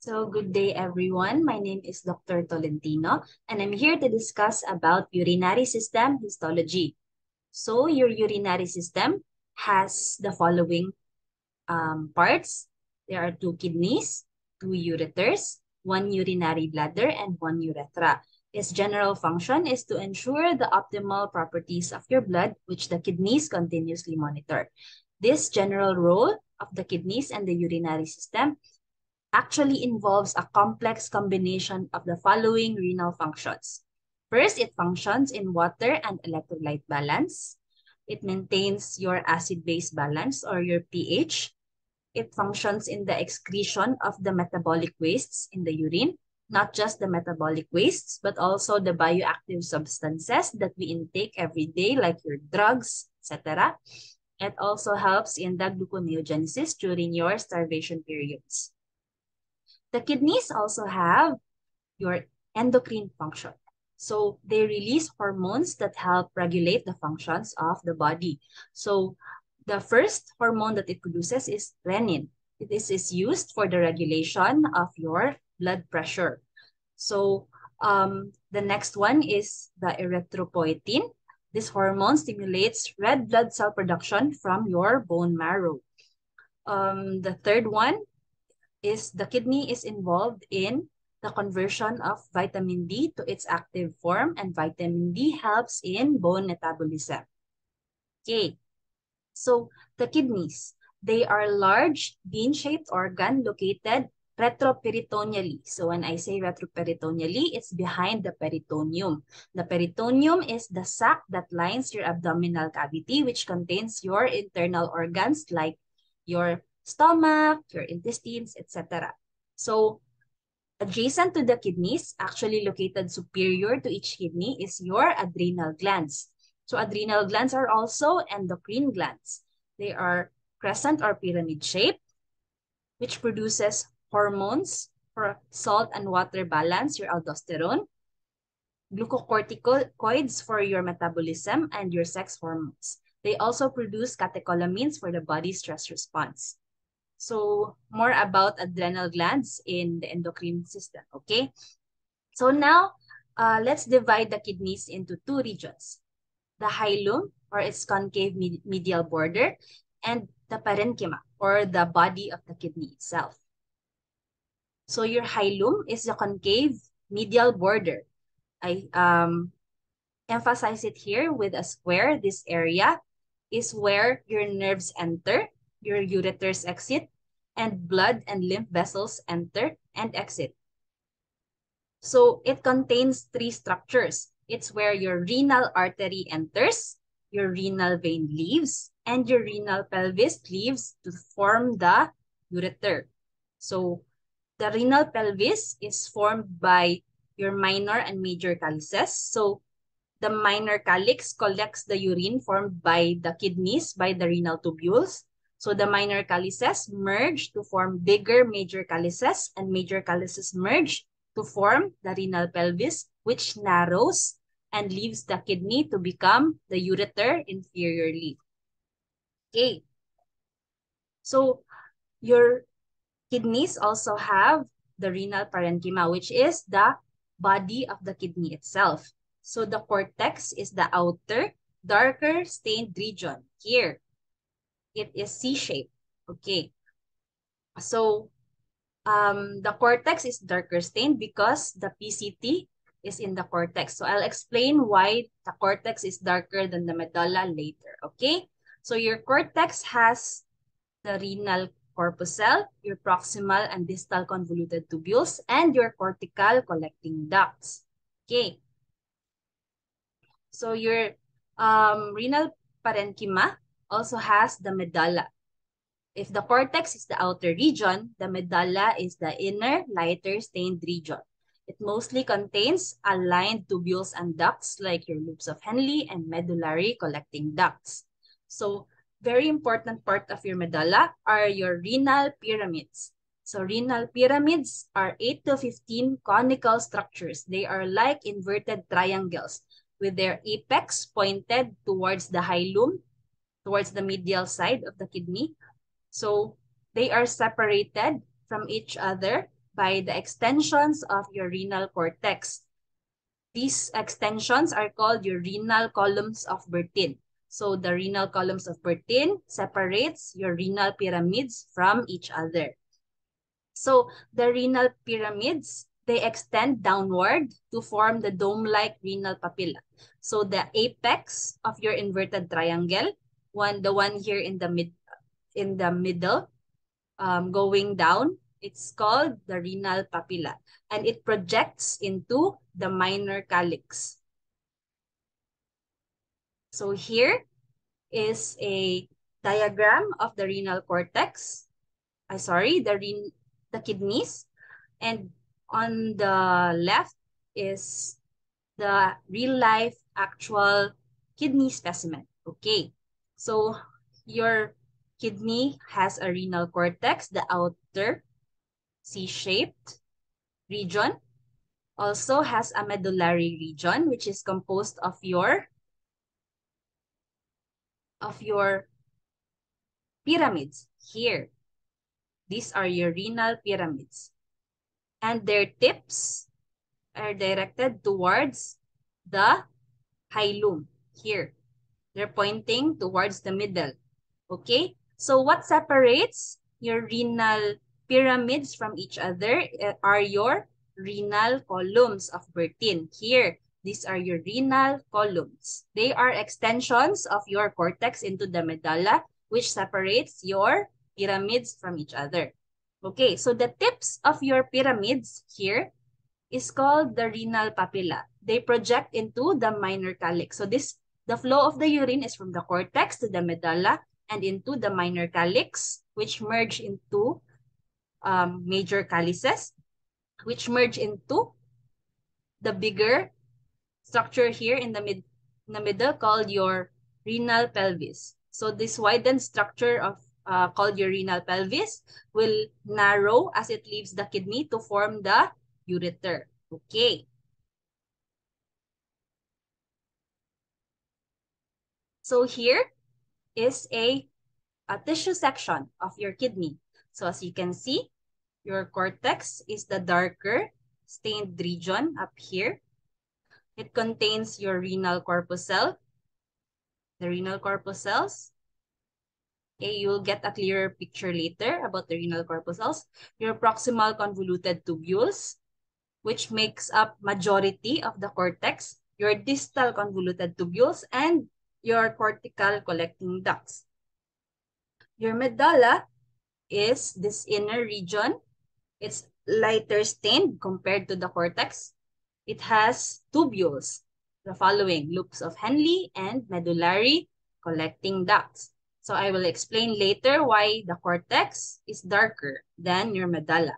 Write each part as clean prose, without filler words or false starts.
So good day everyone. My name is Dr. Tolentino and I'm here to discuss about urinary system histology. So your urinary system has the following parts. There are two kidneys, two ureters, one urinary bladder, and one urethra. Its general function is to ensure the optimal properties of your blood, which the kidneys continuously monitor. This general role of the kidneys and the urinary system actually involves a complex combination of the following renal functions. First, it functions in water and electrolyte balance. It maintains your acid-base balance or your pH. It functions in the excretion of the metabolic wastes in the urine, not just the metabolic wastes, but also the bioactive substances that we intake every day, like your drugs, etc. It also helps in the gluconeogenesis during your starvation periods. The kidneys also have your endocrine function. So they release hormones that help regulate the functions of the body. So the first hormone that it produces is renin. This is used for the regulation of your blood pressure. So the next one is the erythropoietin. This hormone stimulates red blood cell production from your bone marrow. The third one is the kidney is involved in the conversion of vitamin D to its active form, and vitamin D helps in bone metabolism. Okay, so the kidneys, they are large bean-shaped organ located retroperitoneally. So when I say retroperitoneally, it's behind the peritoneum. The peritoneum is the sac that lines your abdominal cavity, which contains your internal organs like your stomach, your intestines, etc. So adjacent to the kidneys, actually located superior to each kidney, is your adrenal glands. So adrenal glands are also endocrine glands. They are crescent or pyramid shape, which produces hormones for salt and water balance, your aldosterone, glucocorticoids for your metabolism, and your sex hormones. They also produce catecholamines for the body's stress response. So more about adrenal glands in the endocrine system, okay? So now, let's divide the kidneys into two regions. The hilum, or its concave medial border, and the parenchyma, or the body of the kidney itself. So your hilum is the concave medial border. I emphasize it here with a square. This area is where your nerves enter, your ureters exit, and blood and lymph vessels enter and exit. So it contains three structures. It's where your renal artery enters, your renal vein leaves, and your renal pelvis leaves to form the ureter. So the renal pelvis is formed by your minor and major calyces. So the minor calyx collects the urine formed by the kidneys, by the renal tubules. So the minor calyces merge to form bigger major calyces, and major calyces merge to form the renal pelvis, which narrows and leaves the kidney to become the ureter inferiorly. Okay. So your kidneys also have the renal parenchyma, which is the body of the kidney itself. So the cortex is the outer, darker stained region. Here, it is C-shaped. Okay. So the cortex is darker stained because the PCT is in the cortex. So I'll explain why the cortex is darker than the medulla later. Okay. So your cortex has the renal corpuscle, your proximal and distal convoluted tubules, and your cortical collecting ducts. Okay. So your renal parenchyma also has the medulla. If the cortex is the outer region, the medulla is the inner, lighter stained region. It mostly contains aligned tubules and ducts like your loops of Henle and medullary collecting ducts. So very important part of your medulla are your renal pyramids. So renal pyramids are 8 to 15 conical structures. They are like inverted triangles with their apex pointed towards the hilum, towards the medial side of the kidney. So they are separated from each other by the extensions of your renal cortex. These extensions are called your renal columns of Bertin. So the renal columns of Bertin separates your renal pyramids from each other. So the renal pyramids, they extend downward to form the dome-like renal papilla. So the apex of your inverted triangle, the one here in the middle, going down, it's called the renal papilla, and it projects into the minor calyx. So here is a diagram of the renal cortex. The kidneys, and on the left is the real life actual kidney specimen. Okay, so your kidney has a renal cortex, the outer C-shaped region, also has a medullary region, which is composed of your pyramids here. These are your renal pyramids, and their tips are directed towards the hilum here. They're pointing towards the middle. Okay, so what separates your renal pyramids from each other are your renal columns of Bertin. Here, these are your renal columns. They are extensions of your cortex into the medulla, which separates your pyramids from each other. Okay, so the tips of your pyramids here is called the renal papilla. They project into the minor calyx. So the flow of the urine is from the cortex to the medulla and into the minor calyx, which merge into major calyces, which merge into the bigger structure here in the middle called your renal pelvis. So this widened structure of called your renal pelvis will narrow as it leaves the kidney to form the ureter. Okay. So here is a tissue section of your kidney. So as you can see, your cortex is the darker stained region up here. It contains your renal corpuscle, the renal corpuscles. Okay, you'll get a clearer picture later about the renal corpuscles. Your proximal convoluted tubules, which makes up majority of the cortex, your distal convoluted tubules, and your cortical collecting ducts. Your medulla is this inner region. It's lighter stained compared to the cortex. It has tubules, the following: loops of Henle and medullary collecting ducts. So I will explain later why the cortex is darker than your medulla.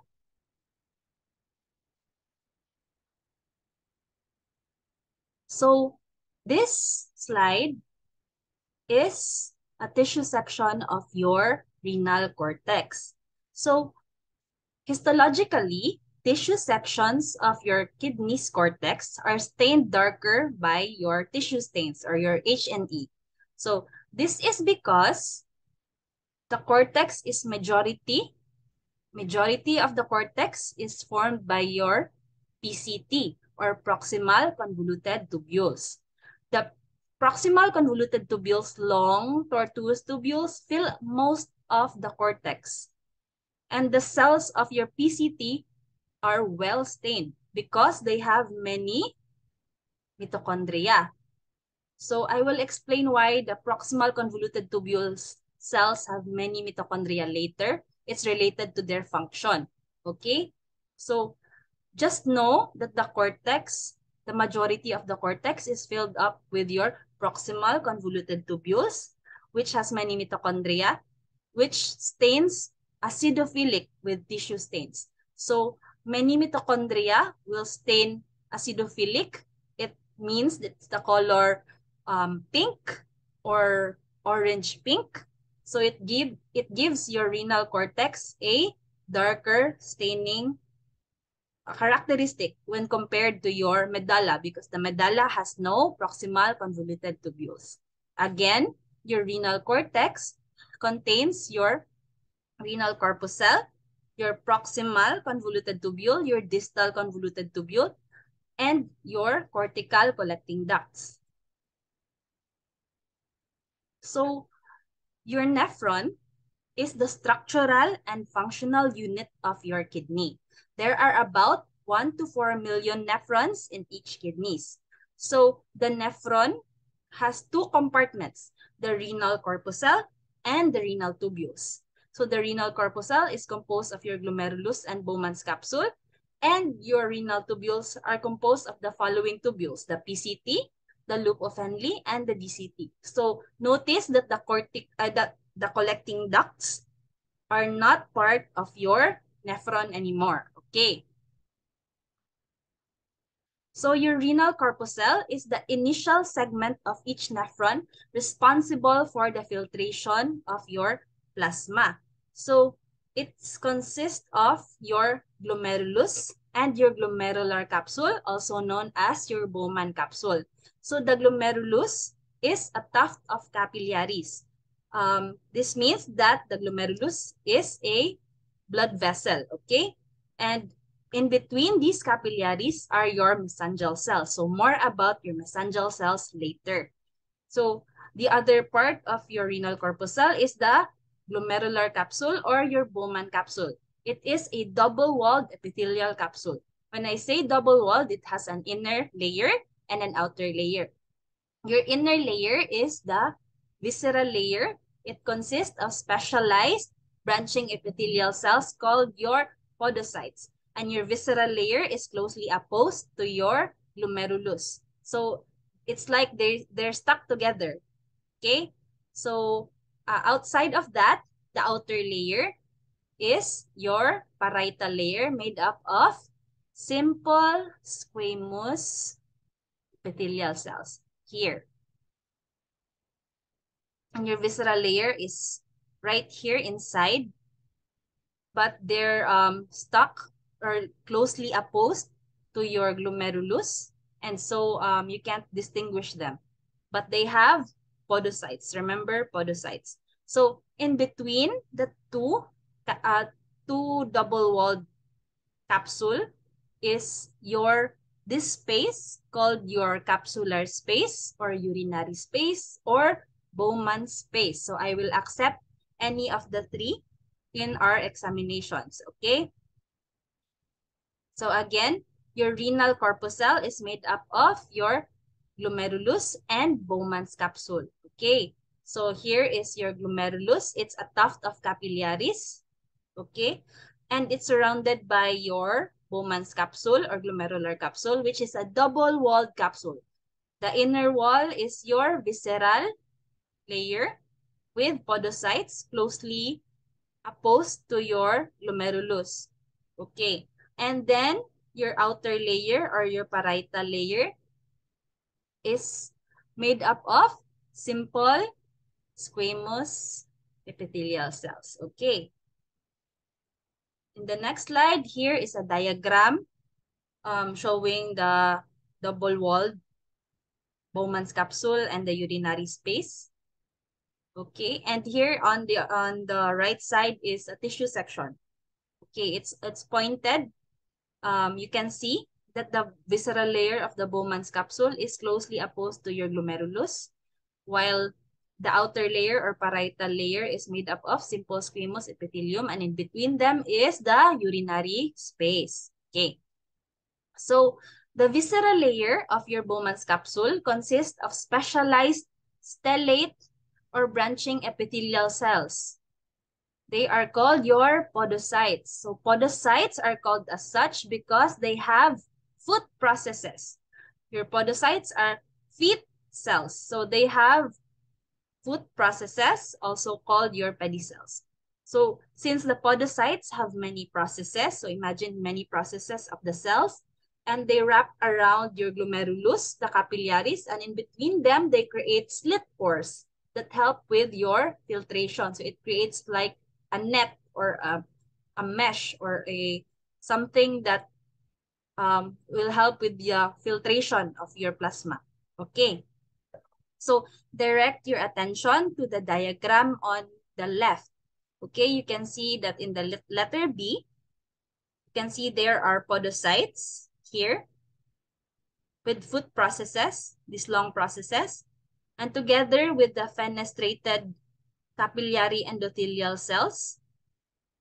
So this slide is a tissue section of your renal cortex. So histologically, tissue sections of your kidney's cortex are stained darker by your tissue stains or your H&E. So this is because the cortex is majority of the cortex is formed by your PCT or proximal convoluted tubules. The proximal convoluted tubules, long tortuous tubules, fill most of the cortex. And the cells of your PCT are well stained because they have many mitochondria. So I will explain why the proximal convoluted tubules cells have many mitochondria later. It's related to their function. Okay? So just know that the cortex, the majority of the cortex is filled up with your proximal convoluted tubules, which has many mitochondria, which stains acidophilic with tissue stains. So many mitochondria will stain acidophilic. It means that the color pink or orange pink. So it gives your renal cortex a darker staining characteristic when compared to your medulla, because the medulla has no proximal convoluted tubules. Again, your renal cortex contains your renal corpuscle, your proximal convoluted tubule, your distal convoluted tubule, and your cortical collecting ducts. So your nephron is the structural and functional unit of your kidney. There are about 1 to 4 million nephrons in each kidneys. So the nephron has two compartments, the renal corpuscle and the renal tubules. So the renal corpuscle is composed of your glomerulus and Bowman's capsule, and your renal tubules are composed of the following tubules, the PCT, the loop of Henle, and the DCT. So notice that the collecting ducts are not part of your nephron anymore. Okay. So your renal corpuscle is the initial segment of each nephron responsible for the filtration of your plasma. So it consists of your glomerulus and your glomerular capsule, also known as your Bowman capsule. So the glomerulus is a tuft of capillaries. This means that the glomerulus is a blood vessel, okay? And in between these capillaries are your mesangial cells. So more about your mesangial cells later. So the other part of your renal corpuscle is the glomerular capsule or your Bowman capsule. It is a double-walled epithelial capsule. When I say double-walled, it has an inner layer and an outer layer. Your inner layer is the visceral layer. It consists of specialized branching epithelial cells called your podocytes. And your visceral layer is closely opposed to your glomerulus. So it's like they're stuck together. Okay? So outside of that, the outer layer is your parietal layer made up of simple squamous epithelial cells here. And your visceral layer is right here inside, but they're stuck or closely opposed to your glomerulus, and so you can't distinguish them. But they have podocytes. Remember, podocytes. So in between the two double-walled capsule is this space called your capsular space or urinary space or Bowman space. So I will accept any of the three in our examinations, okay? So again, your renal corpuscle is made up of your glomerulus and Bowman's capsule, okay? So here is your glomerulus. It's a tuft of capillaries, okay? And it's surrounded by your Bowman's capsule or glomerular capsule, which is a double-walled capsule. The inner wall is your visceral layer with podocytes closely opposed to your glomerulus. Okay. And then your outer layer or your parietal layer is made up of simple squamous epithelial cells. Okay. In the next slide, here is a diagram showing the double-walled Bowman's capsule and the urinary space. Okay, and here on the right side is a tissue section. Okay, it's pointed. You can see that the visceral layer of the Bowman's capsule is closely opposed to your glomerulus, while the outer layer or parietal layer is made up of simple squamous epithelium, and in between them is the urinary space. Okay. So the visceral layer of your Bowman's capsule consists of specialized stellate or branching epithelial cells. They are called your podocytes. So podocytes are called as such because they have foot processes. Your podocytes are feet cells. So they have foot processes, also called your pedicels. So since the podocytes have many processes, so imagine many processes of the cells, and they wrap around your glomerulus, the capillaries, and in between them, they create slit pores that help with your filtration. So it creates like a net or a mesh or something that will help with the filtration of your plasma. Okay. So direct your attention to the diagram on the left. Okay, you can see that in the letter B, you can see there are podocytes here with foot processes, these long processes, and together with the fenestrated capillary endothelial cells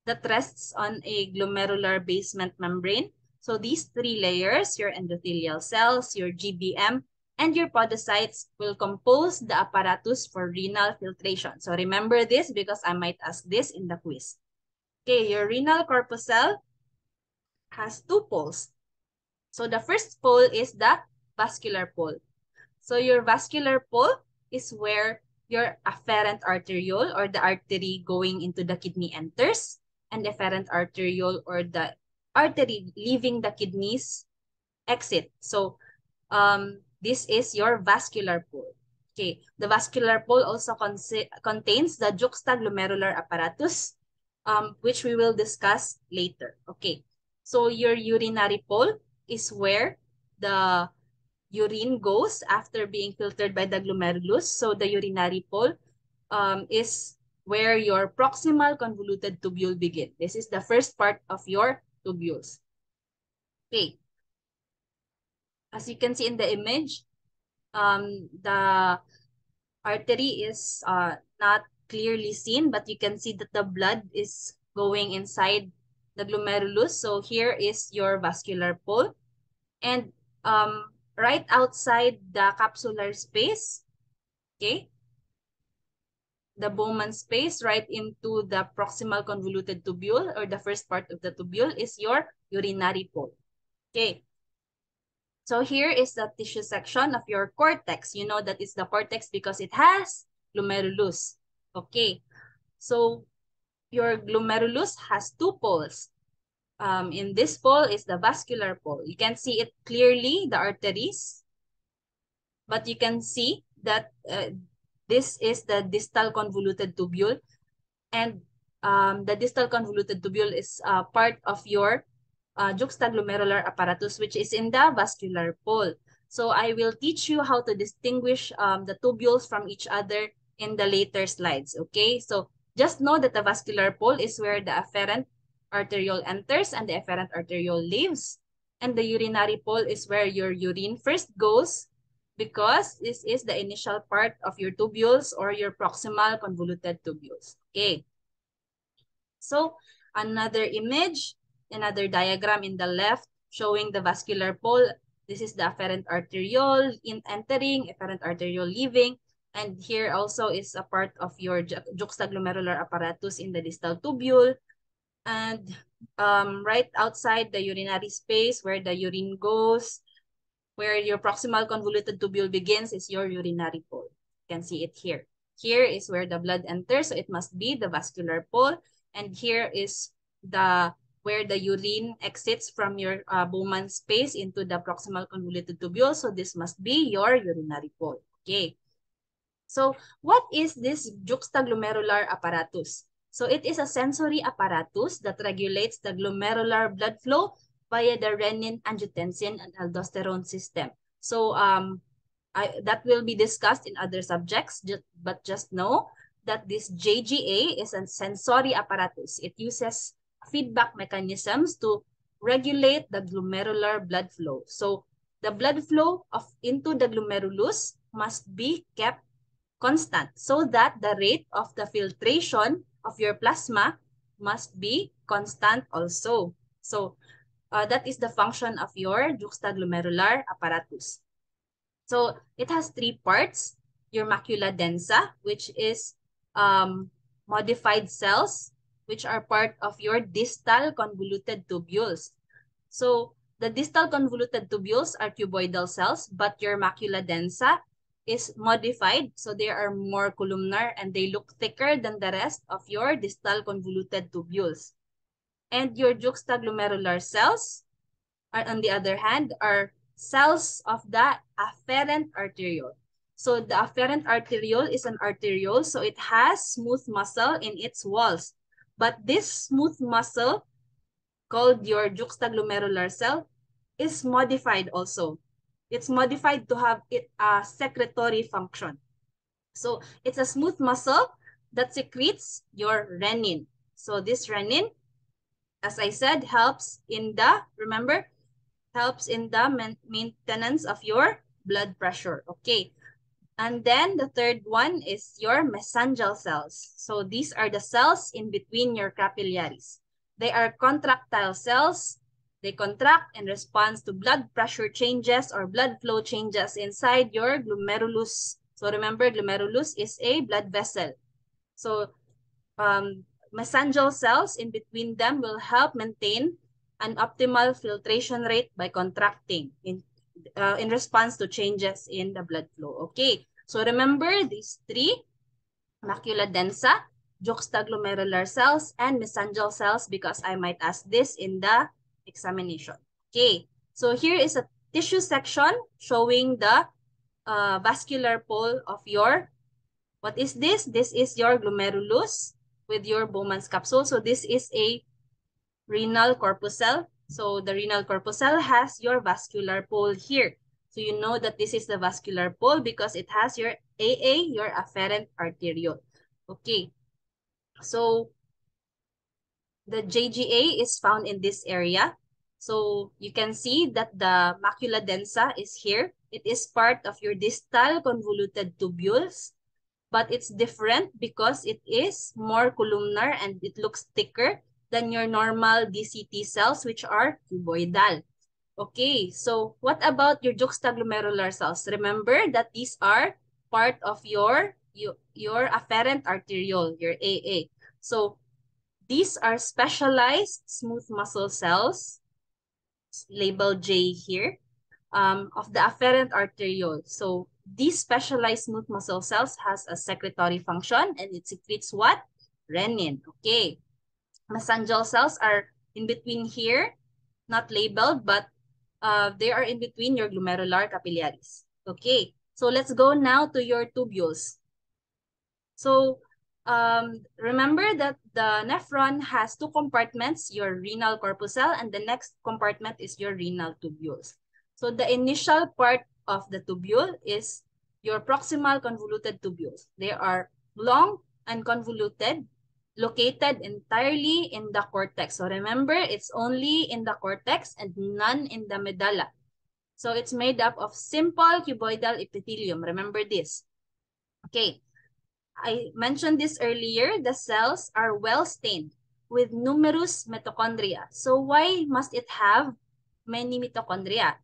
that rests on a glomerular basement membrane. So these three layers, your endothelial cells, your GBM, and your podocytes will compose the apparatus for renal filtration. So remember this because I might ask this in the quiz. Okay, your renal corpuscle has two poles. So the first pole is the vascular pole. So your vascular pole is where your afferent arteriole or the artery going into the kidney enters, and efferent arteriole or the artery leaving the kidneys exit. So this is your vascular pole. Okay, the vascular pole also contains the juxtaglomerular apparatus, which we will discuss later. Okay, so your urinary pole is where the urine goes after being filtered by the glomerulus. So the urinary pole is where your proximal convoluted tubule begin. This is the first part of your tubules. Okay. As you can see in the image, the artery is not clearly seen, but you can see that the blood is going inside the glomerulus. So here is your vascular pole. And right outside the capsular space, okay, the Bowman space right into the proximal convoluted tubule or the first part of the tubule is your urinary pole. Okay. So here is the tissue section of your cortex. You know that it's the cortex because it has glomerulus. Okay. So your glomerulus has two poles. In this pole is the vascular pole. You can see it clearly, the arteries, but you can see that this is the distal convoluted tubule, and the distal convoluted tubule is part of your juxtaglomerular apparatus, which is in the vascular pole. So I will teach you how to distinguish the tubules from each other in the later slides, okay? So just know that the vascular pole is where the afferent arteriole enters and the efferent arteriole leaves. And the urinary pole is where your urine first goes, because this is the initial part of your tubules or your proximal convoluted tubules. Okay. So another image, another diagram in the left showing the vascular pole. This is the afferent arteriole in entering, efferent arteriole leaving. And here also is a part of your juxtaglomerular apparatus in the distal tubule. And right outside the urinary space where the urine goes, where your proximal convoluted tubule begins, is your urinary pole. You can see it here. Here is where the blood enters, so it must be the vascular pole. And here is the where the urine exits from your Bowman space into the proximal convoluted tubule. So this must be your urinary pole. Okay. So what is this juxtaglomerular apparatus? So it is a sensory apparatus that regulates the glomerular blood flow via the renin, angiotensin, and aldosterone system. So that will be discussed in other subjects, but just know that this JGA is a sensory apparatus. It uses feedback mechanisms to regulate the glomerular blood flow. So the blood flow into the glomerulus must be kept constant so that the rate of the filtration of your plasma must be constant also. So that is the function of your juxtaglomerular apparatus. So it has three parts. Your macula densa, which is modified cells, which are part of your distal convoluted tubules. So the distal convoluted tubules are cuboidal cells, but your macula densa is modified. So they are more columnar and they look thicker than the rest of your distal convoluted tubules. And your juxtaglomerular cells are, on the other hand, are cells of the afferent arteriole. So the afferent arteriole is an arteriole, so it has smooth muscle in its walls. But this smooth muscle, called your juxtaglomerular cell, is modified also. It's modified to have a secretory function. So it's a smooth muscle that secretes your renin. So this renin, as I said, helps in the, remember, helps in the maintenance of your blood pressure. Okay. And then the third one is your mesangial cells. So these are the cells in between your capillaries. They are contractile cells. They contract in response to blood pressure changes or blood flow changes inside your glomerulus. So remember, glomerulus is a blood vessel. So mesangial cells in between them will help maintain an optimal filtration rate by contracting in response to changes in the blood flow. Okay, so remember these three: macula densa, juxtaglomerular cells, and mesangial cells, because I might ask this in the examination. Okay, so here is a tissue section showing the vascular pole of your, what is this? This is your glomerulus with your Bowman's capsule. So this is a renal corpuscle. So the renal corpuscle has your vascular pole here. So you know that this is the vascular pole because it has your AA, your afferent arteriole. Okay. So the JGA is found in this area. So you can see that the macula densa is here. It is part of your distal convoluted tubules, but it's different because it is more columnar and it looks thicker than your normal DCT cells, which are cuboidal. Okay, so what about your juxtaglomerular cells? Remember that these are part of your afferent arteriole, your AA. So these are specialized smooth muscle cells, labeled J here, of the afferent arteriole. So these specialized smooth muscle cells has a secretory function, and it secretes what? Renin. Okay. Mesangial cells are in between here, not labeled, but they are in between your glomerular capillaries. Okay. So let's go now to your tubules. So remember that the nephron has two compartments, your renal corpuscle, and the next compartment is your renal tubules. So the initial part of the tubule is your proximal convoluted tubules. They are long and convoluted, located entirely in the cortex. So remember, it's only in the cortex and none in the medulla. So it's made up of simple cuboidal epithelium. Remember this. Okay. I mentioned this earlier, the cells are well stained with numerous mitochondria. So why must it have many mitochondria?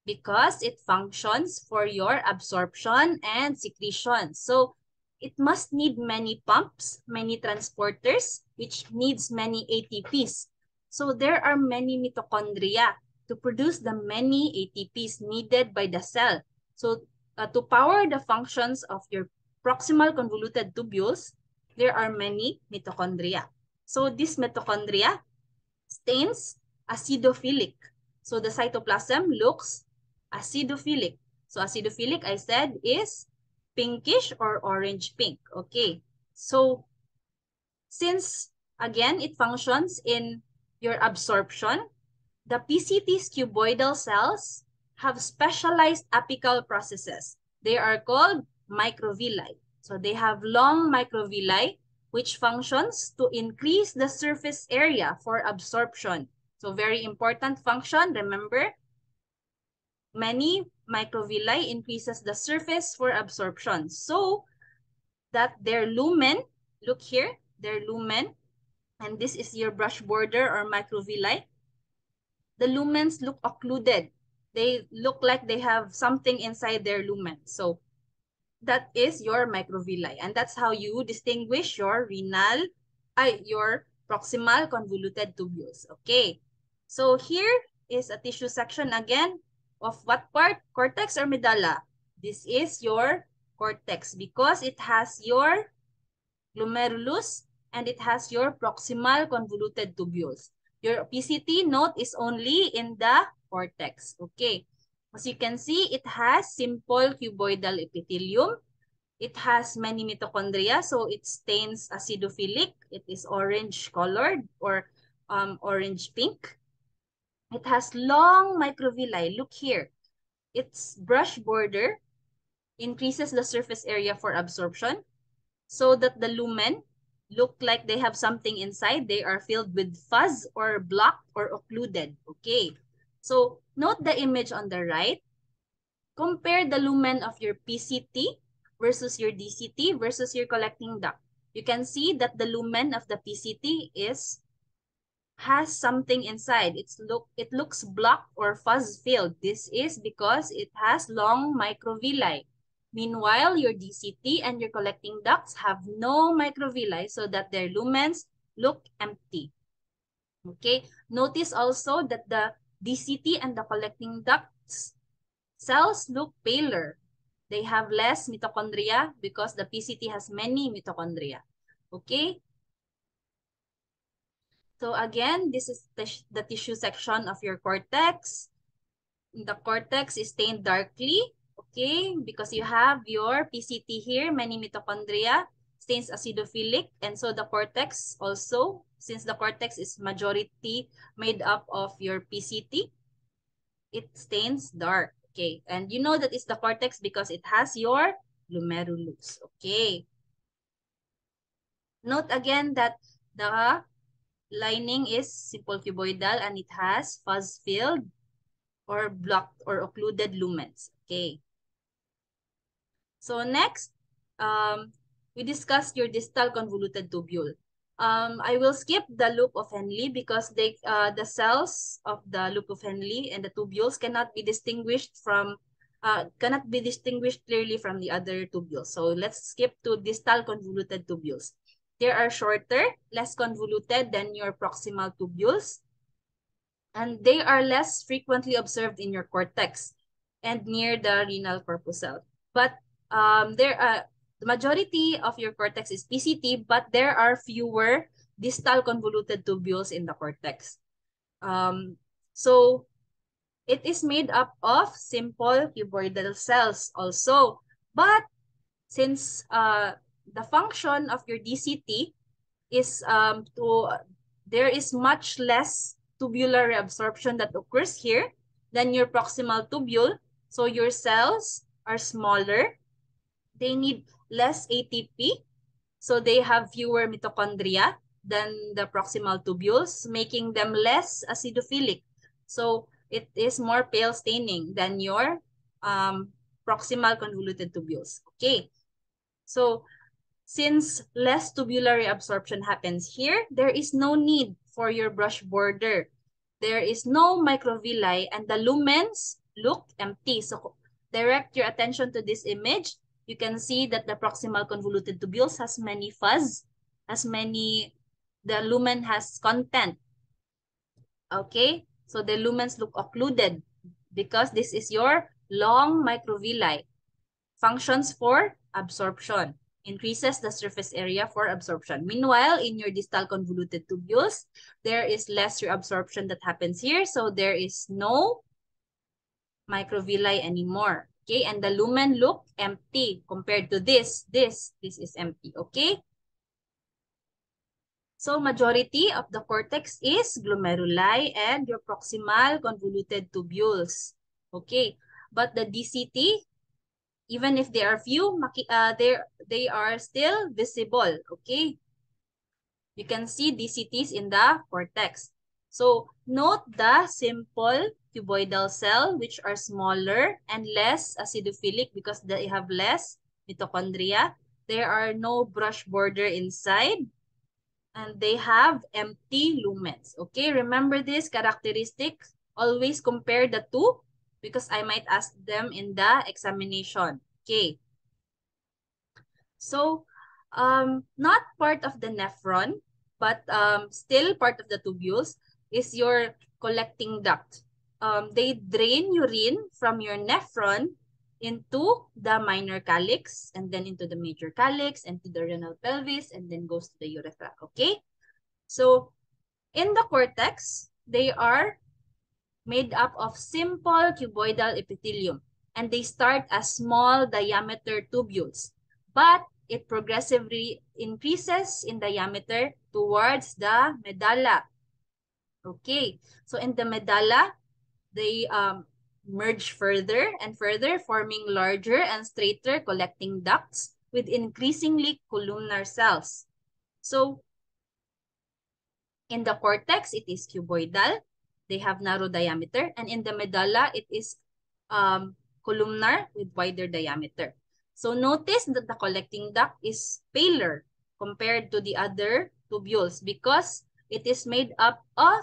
Because it functions for your absorption and secretion. So it must need many pumps, many transporters, which needs many ATPs. So there are many mitochondria to produce the many ATPs needed by the cell. So to power the functions of your proximal convoluted tubules, there are many mitochondria. So this mitochondria stains acidophilic. So the cytoplasm looks acidophilic. So acidophilic, I said, is pinkish or orange pink. Okay. So since, again, it functions in your absorption, the PCT's cuboidal cells have specialized apical processes. They are called microvilli. So they have long microvilli which functions to increase the surface area for absorption. So very important function, remember, many microvilli increases the surface for absorption. So that their lumen, look here, their lumen, and this is your brush border or microvilli. The lumens look occluded. They look like they have something inside their lumen. So that is your microvilli. And that's how you distinguish your your proximal convoluted tubules. Okay. So here is a tissue section again of what part? Cortex or medulla? This is your cortex because it has your glomerulus and it has your proximal convoluted tubules. Your PCT note is only in the cortex. Okay. As you can see, it has simple cuboidal epithelium. It has many mitochondria, so it stains acidophilic. It is orange colored or orange pink. It has long microvilli. Look here. Its brush border increases the surface area for absorption. so that the lumen look like they have something inside. They are filled with fuzz or blocked or occluded. Okay. So note the image on the right. Compare the lumen of your PCT versus your DCT versus your collecting duct. You can see that the lumen of the PCT has something inside. It looks blocked or fuzz filled. This is because it has long microvilli. Meanwhile, your DCT and your collecting ducts have no microvilli so that their lumens look empty. Okay, notice also that the DCT and the collecting ducts cells look paler. They have less mitochondria because the PCT has many mitochondria. Okay, so again, this is the tissue section of your cortex. The cortex is stained darkly, okay, because you have your PCT here, many mitochondria, stains acidophilic, and so the cortex also, since the cortex is majority made up of your PCT, it stains dark, okay. And you know that it's the cortex because it has your glomerulus, okay. Note again that the lining is simple cuboidal and it has fuzz-filled or blocked or occluded lumens. Okay. So next, we discussed your distal convoluted tubule. I will skip the loop of Henle because the cells of the loop of Henle and the tubules cannot be distinguished clearly from the other tubules. So let's skip to distal convoluted tubules. They are shorter, less convoluted than your proximal tubules, and they are less frequently observed in your cortex and near the renal corpuscle. But the majority of your cortex is PCT, but there are fewer distal convoluted tubules in the cortex. So it is made up of simple cuboidal cells also. But since the function of your DCT is there is much less tubular reabsorption that occurs here than your proximal tubule. So your cells are smaller. They need less ATP. So they have fewer mitochondria than the proximal tubules, making them less acidophilic. So it is more pale staining than your proximal convoluted tubules. Okay. So since less tubular reabsorption happens here, there is no need for your brush border. There is no microvilli and the lumens look empty. So direct your attention to this image. You can see that the proximal convoluted tubules has many fuzz, the lumen has content. Okay, so the lumens look occluded because this is your long microvilli. Functions for absorption. Increases the surface area for absorption. Meanwhile, in your distal convoluted tubules, there is less reabsorption that happens here. So there is no microvilli anymore. Okay, and the lumen look empty compared to this. This is empty. Okay. So majority of the cortex is glomeruli and your proximal convoluted tubules. Okay, but the DCT, even if they are few, they are still visible, okay? You can see DCTs in the cortex. So note the simple cuboidal cell, which are smaller and less acidophilic because they have less mitochondria. There are no brush border inside, and they have empty lumens, okay? Remember this characteristic. Always compare the two because I might ask them in the examination. Okay. So, not part of the nephron, but still part of the tubules is your collecting duct. They drain urine from your nephron into the minor calyx and then into the major calyx and to the renal pelvis and then goes to the urethra, okay? So, in the cortex, they are made up of simple cuboidal epithelium, and they start as small diameter tubules, but it progressively increases in diameter towards the medulla. Okay, so in the medulla, they merge further and further, forming larger and straighter collecting ducts, with increasingly columnar cells. So in the cortex, it is cuboidal. They have narrow diameter. And in the medulla, it is columnar with wider diameter. So notice that the collecting duct is paler compared to the other tubules because it is made up of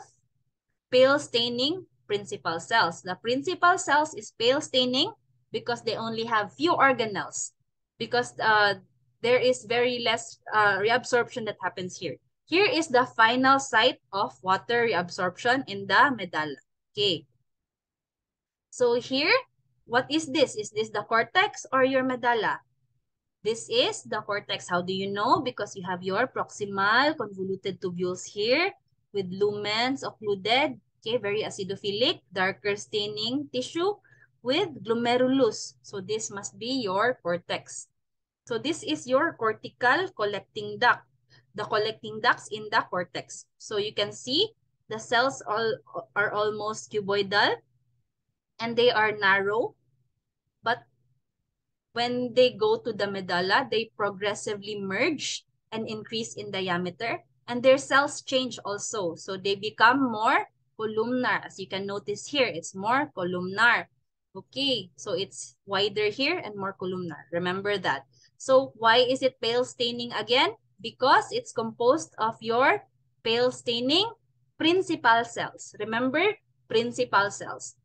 pale staining principal cells. The principal cells is pale staining because they only have few organelles because there is very less reabsorption that happens here. Here is the final site of water reabsorption in the medulla. Okay. So here, what is this? Is this the cortex or your medulla? This is the cortex. How do you know? Because you have your proximal convoluted tubules here with lumens occluded. Okay, very acidophilic, darker staining tissue with glomerulus. So this must be your cortex. So this is your cortical collecting duct. The collecting ducts in the cortex. So you can see the cells are almost cuboidal and they are narrow, but when they go to the medulla, they progressively merge and increase in diameter, and their cells change also. So they become more columnar. As you can notice here, it's more columnar. Okay, so it's wider here and more columnar. Remember that. So why is it pale staining again? Because it's composed of your pale staining principal cells. Remember, principal cells.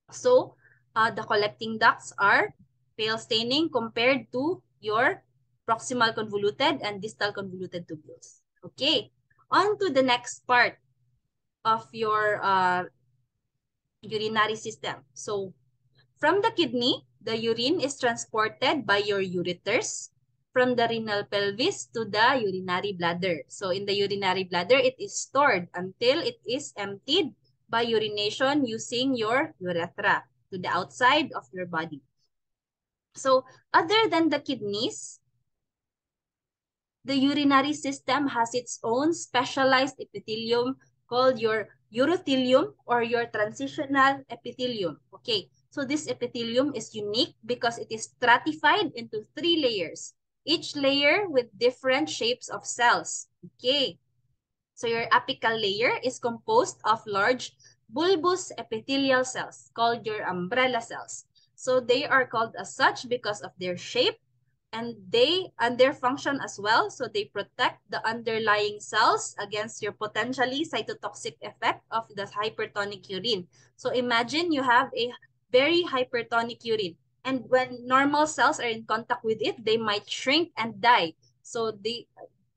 So the collecting ducts are pale staining compared to your proximal convoluted and distal convoluted tubules. Okay, on to the next part of your urinary system. So from the kidney, the urine is transported by your ureters from the renal pelvis to the urinary bladder. So in the urinary bladder, it is stored until it is emptied by urination using your urethra to the outside of your body. So other than the kidneys, the urinary system has its own specialized epithelium called your urothelium or your transitional epithelium. Okay, so this epithelium is unique because it is stratified into 3 layers, each layer with different shapes of cells. Okay, so your apical layer is composed of large bulbous epithelial cells called your umbrella cells. So they are called as such because of their shape and their function as well. So they protect the underlying cells against your potentially cytotoxic effect of the hypertonic urine. So imagine you have a very hypertonic urine, and when normal cells are in contact with it, they might shrink and die. So the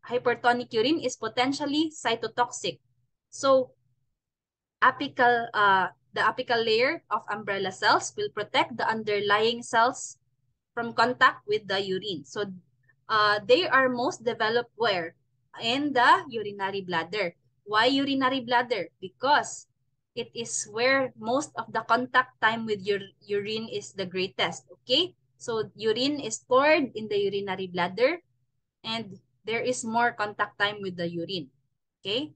hypertonic urine is potentially cytotoxic. So the apical layer of umbrella cells will protect the underlying cells from contact with the urine. So they are most developed where? In the urinary bladder. Why urinary bladder? Because it is where most of the contact time with your urine is the greatest. Okay? So urine is stored in the urinary bladder and there is more contact time with the urine. Okay?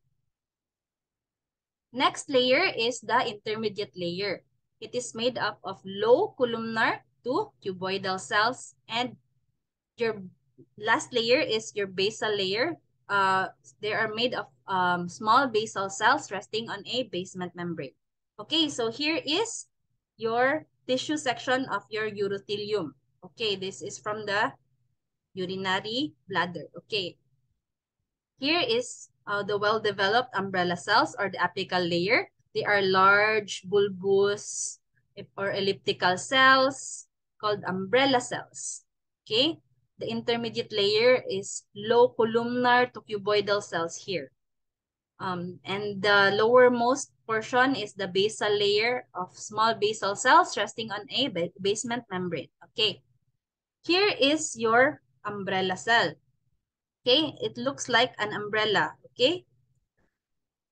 Next layer is the intermediate layer. It is made up of low columnar to cuboidal cells, and your last layer is your basal layer. They are made of small basal cells resting on a basement membrane. Okay, so here is your tissue section of your urothelium. Okay, this is from the urinary bladder. Okay, here is the well-developed umbrella cells or the apical layer. They are large bulbous or elliptical cells called umbrella cells. Okay, the intermediate layer is low columnar to cuboidal cells here. And the lowermost portion is the basal layer of small basal cells resting on a basement membrane. Okay, here is your umbrella cell. Okay, it looks like an umbrella. Okay,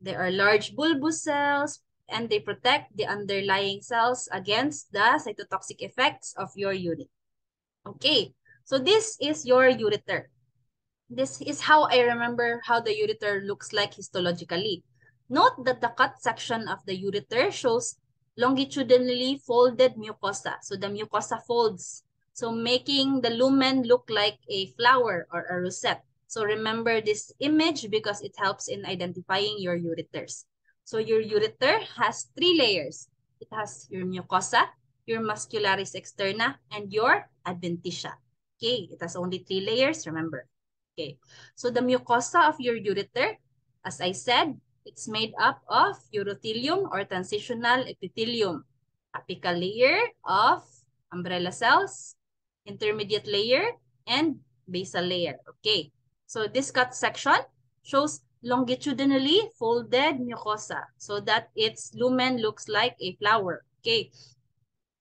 there are large bulbous cells and they protect the underlying cells against the cytotoxic effects of your urine. Okay, so this is your ureter. This is how I remember how the ureter looks like histologically. Note that the cut section of the ureter shows longitudinally folded mucosa. So the mucosa folds. So making the lumen look like a flower or a rosette. So remember this image because it helps in identifying your ureters. So your ureter has 3 layers. It has your mucosa, your muscularis externa, and your adventitia. Okay, it has only 3 layers, remember. Okay, so the mucosa of your ureter, as I said, it's made up of urothelium or transitional epithelium, apical layer of umbrella cells, intermediate layer, and basal layer. Okay, so this cut section shows longitudinally folded mucosa so that its lumen looks like a flower. Okay,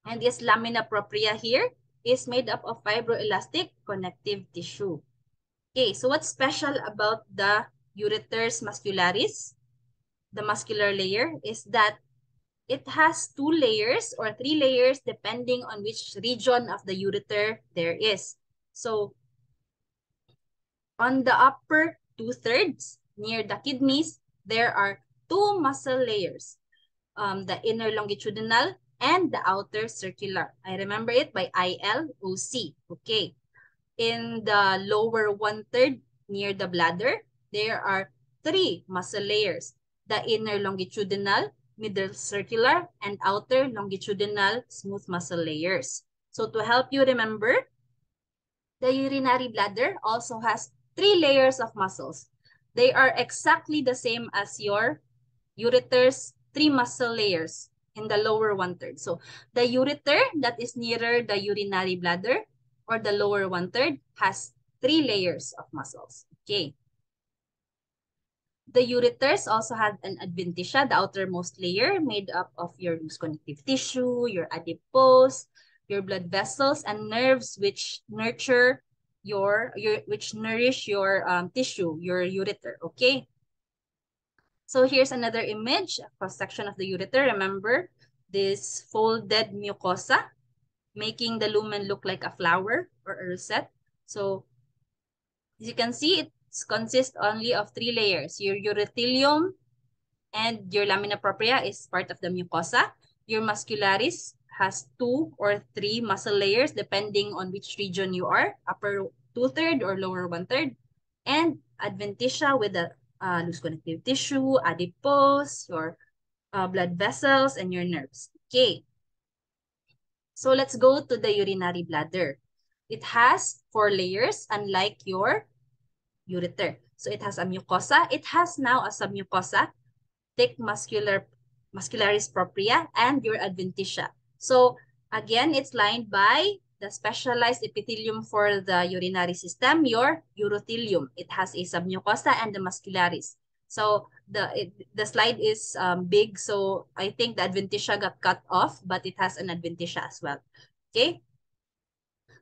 and this lamina propria here is made up of fibroelastic connective tissue. Okay, so what's special about the ureters muscularis, the muscular layer, is that it has 2 layers or 3 layers depending on which region of the ureter there is. So on the upper 2/3 near the kidneys, there are 2 muscle layers, the inner longitudinal and the outer circular. I remember it by ILOC. Okay. In the lower 1/3 near the bladder, there are 3 muscle layers, the inner longitudinal, middle circular, and outer longitudinal smooth muscle layers. So to help you remember, the urinary bladder also has 3 layers of muscles. They are exactly the same as your ureter's 3 muscle layers in the lower 1/3. So the ureter that is nearer the urinary bladder or the lower 1/3 has 3 layers of muscles. Okay. The ureters also have an adventitia, the outermost layer made up of your loose connective tissue, your adipose, your blood vessels, and nerves which nurture which nourish your tissue, your ureter. Okay. So here's another image, a cross-section of the ureter. Remember this folded mucosa, making the lumen look like a flower or a rosette. So as you can see, it consists only of 3 layers. Your urothelium and your lamina propria is part of the mucosa. Your muscularis has 2 or 3 muscle layers depending on which region you are, upper 2/3 or lower 1/3. And adventitia with the loose connective tissue, adipose, your blood vessels, and your nerves. Okay. So let's go to the urinary bladder. It has 4 layers, unlike your ureter. So it has a mucosa. It has now a submucosa, thick muscularis propria, and your adventitia. So again, it's lined by the specialized epithelium for the urinary system, your urothelium. It has a submucosa and the muscularis. So the slide is big, so I think the adventitia got cut off, but it has an adventitia as well. Okay.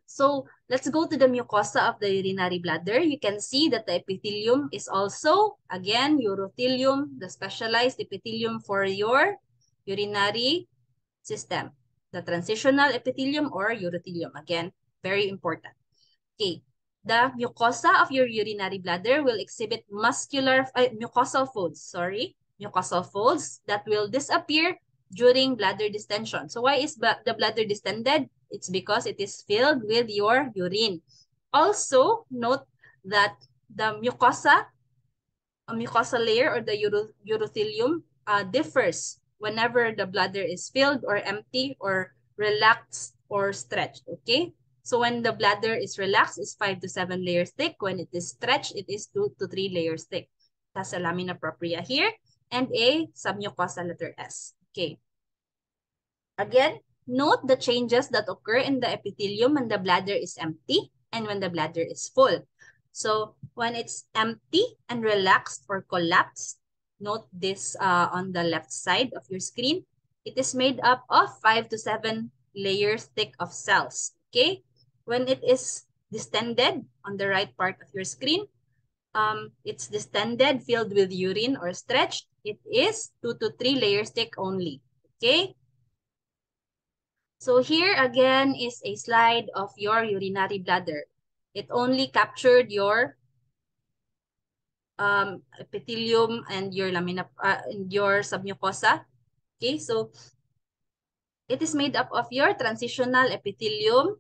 So let's go to the mucosa of the urinary bladder. You can see that the epithelium is also, again, urothelium, the specialized epithelium for your urinary system. The transitional epithelium or urothelium, again, very important. Okay, the mucosa of your urinary bladder will exhibit mucosal folds that will disappear during bladder distension. So why is the bladder distended? It's because it is filled with your urine. Also, note that the mucosa layer or the urothelium differs whenever the bladder is filled or empty or relaxed or stretched, okay? So when the bladder is relaxed, it's 5 to 7 layers thick. When it is stretched, it is 2 to 3 layers thick. That's a lamina propria here and a submucosa letter S. Okay. Again, note the changes that occur in the epithelium when the bladder is empty and when the bladder is full. So when it's empty and relaxed or collapsed, note this on the left side of your screen. It is made up of 5 to 7 layers thick of cells. Okay? When it is distended on the right part of your screen, it's distended, filled with urine or stretched. It is 2 to 3 layers thick only. Okay? So here again is a slide of your urinary bladder. It only captured your epithelium and your lamina, and your submucosa. Okay, so it is made up of your transitional epithelium,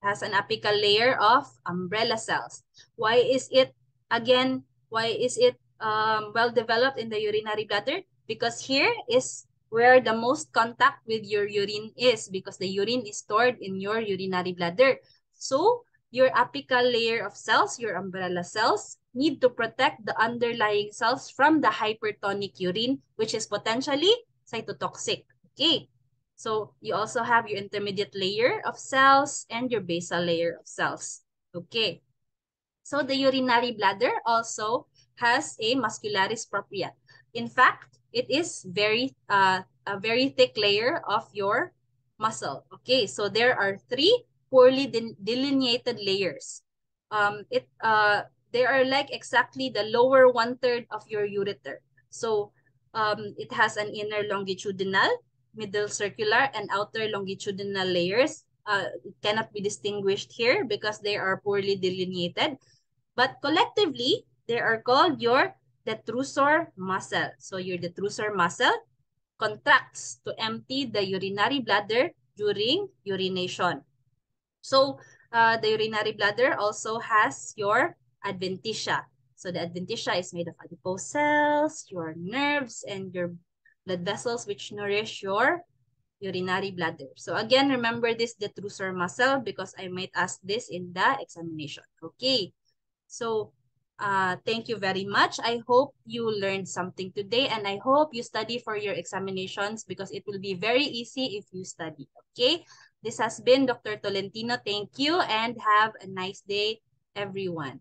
has an apical layer of umbrella cells. Why is it, again, well developed in the urinary bladder? Because here is where the most contact with your urine is, because the urine is stored in your urinary bladder. So your apical layer of cells, your umbrella cells, need to protect the underlying cells from the hypertonic urine, which is potentially cytotoxic. Okay. So you also have your intermediate layer of cells and your basal layer of cells. Okay. So the urinary bladder also has a muscularis propria. In fact, it is a very thick layer of your muscle. Okay, so there are three poorly delineated layers. They are like exactly the lower 1/3 of your ureter. So it has an inner longitudinal, middle circular, and outer longitudinal layers. It cannot be distinguished here because they are poorly delineated. But collectively, they are called your detrusor muscle. So your detrusor muscle contracts to empty the urinary bladder during urination. So the urinary bladder also has your adventitia. So the adventitia is made of adipose cells, your nerves, and your blood vessels which nourish your urinary bladder. So again, remember this detrusor muscle because I might ask this in the examination. Okay. So thank you very much. I hope you learned something today, and I hope you study for your examinations because it will be very easy if you study. Okay? This has been Dr. Tolentino. Thank you and have a nice day, everyone.